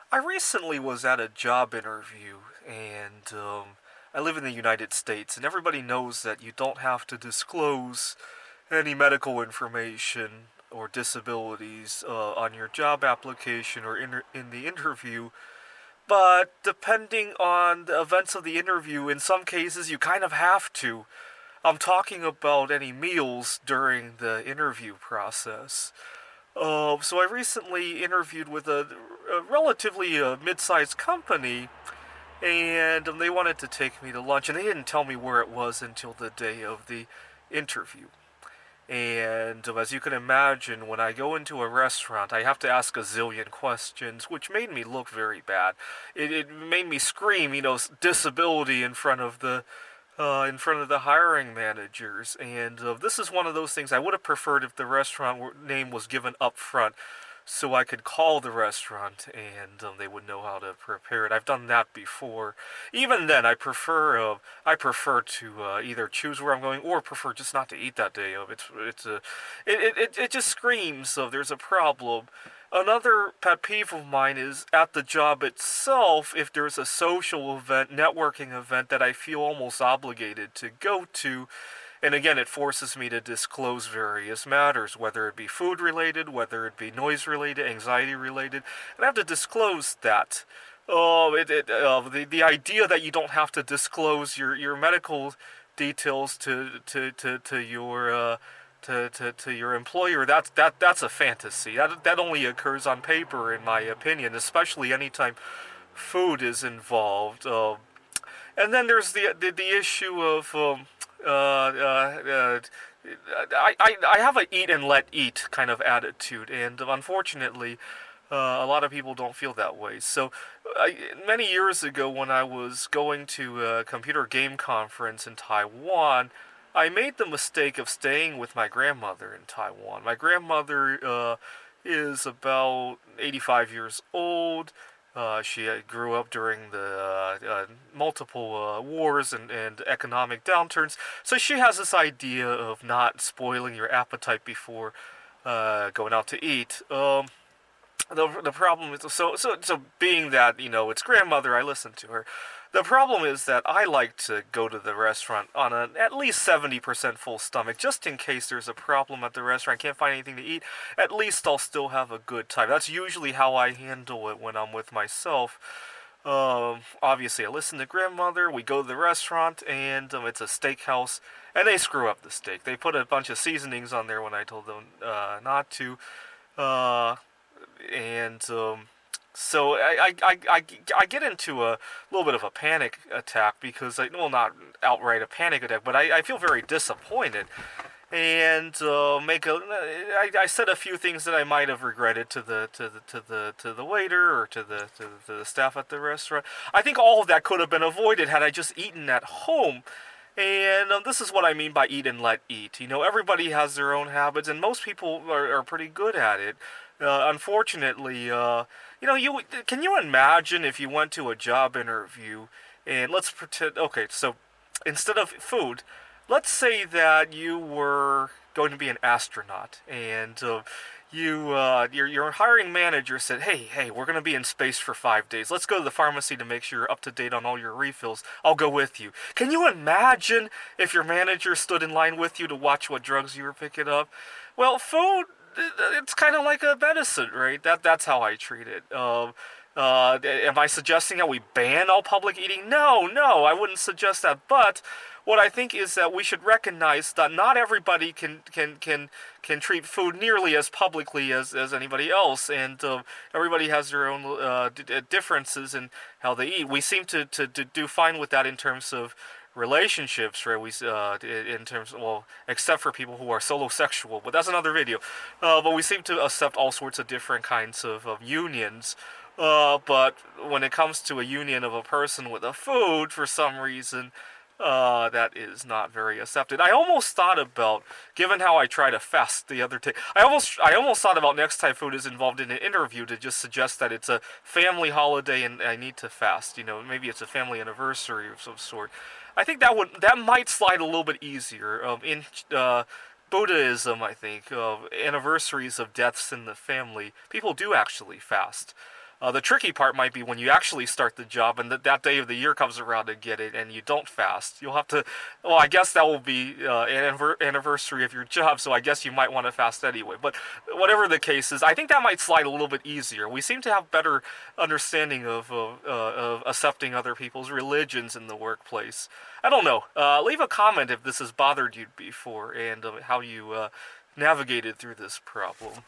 I recently was at a job interview, and I live in the United States, and everybody knows that you don't have to disclose any medical information or disabilities on your job application or in the interview. But depending on the events of the interview, in some cases you kind of have to. I'm talking about any meals during the interview process. So I recently interviewed with a relatively mid-sized company, and they wanted to take me to lunch, and they didn't tell me where it was until the day of the interview. And as you can imagine, when I go into a restaurant, I have to ask a zillion questions, which made me look very bad. It made me scream, disability in front of the hiring managers. And this is one of those things I would have preferred if the restaurant name was given up front, so I could call the restaurant and they would know how to prepare it. I've done that before. Even then, I prefer to either choose where I'm going or prefer just not to eat that day. It just screams of there's a problem. Another pet peeve of mine is at the job itself, if there's a social event, networking event that I feel almost obligated to go to, and again, it forces me to disclose various matters, whether it be food related, whether it be noise related, anxiety related, and I have to disclose that. The idea that you don't have to disclose your medical details to your employer, that's a fantasy. That only occurs on paper, in my opinion, especially anytime food is involved. And then there's the issue of I have a eat and let eat kind of attitude, and unfortunately, a lot of people don't feel that way. So, many years ago, when I was going to a computer game conference in Taiwan, I made the mistake of staying with my grandmother in Taiwan. My grandmother is about 85 years old. She grew up during the multiple wars and economic downturns, so she has this idea of not spoiling your appetite before going out to eat. The problem is so being that it's grandmother, I listen to her. The problem is that I like to go to the restaurant on an at least 70% full stomach, just in case there's a problem at the restaurant, can't find anything to eat. At least I'll still have a good time. That's usually how I handle it when I'm with myself. Obviously, I listen to grandmother. We go to the restaurant, and it's a steakhouse, and they screw up the steak. They put a bunch of seasonings on there when I told them not to. Uh, and so I get into a little bit of a panic attack because well, not outright a panic attack, but I feel very disappointed, and I said a few things that I might have regretted to the waiter or to the staff at the restaurant. I think all of that could have been avoided had I just eaten at home. And this is what I mean by eat and let eat. Everybody has their own habits, and most people are pretty good at it. Unfortunately, you can you imagine if you went to a job interview and let's pretend, okay, so instead of food, let's say that you were going to be an astronaut, and your hiring manager said, hey, we're going to be in space for 5 days. Let's go to the pharmacy to make sure you're up to date on all your refills. I'll go with you. Can you imagine if your manager stood in line with you to watch what drugs you were picking up? Well, food, it's kind of like a medicine, right? That's how I treat it. Am I suggesting that we ban all public eating? No, I wouldn't suggest that. But what I think is that we should recognize that not everybody can treat food nearly as publicly as anybody else, and everybody has their own differences in how they eat. We seem to do fine with that in terms of relationships, right? In terms of, well, except for people who are solo sexual, but that's another video. But we seem to accept all sorts of different kinds of unions. But when it comes to a union of a person with a food, for some reason, that is not very accepted. I almost thought about, given how I try to fast the other day, I almost thought about next time food is involved in an interview to just suggest that it's a family holiday and I need to fast. Maybe it's a family anniversary of some sort. I think that might slide a little bit easier. In Buddhism, I think, anniversaries of deaths in the family, people do actually fast. The tricky part might be when you actually start the job and that day of the year comes around to get it and you don't fast. You'll have to, well, I guess that will be anniversary of your job, so I guess you might want to fast anyway. But whatever the case is, I think that might slide a little bit easier. We seem to have better understanding of accepting other people's religions in the workplace. I don't know. Leave a comment if this has bothered you before and how you navigated through this problem.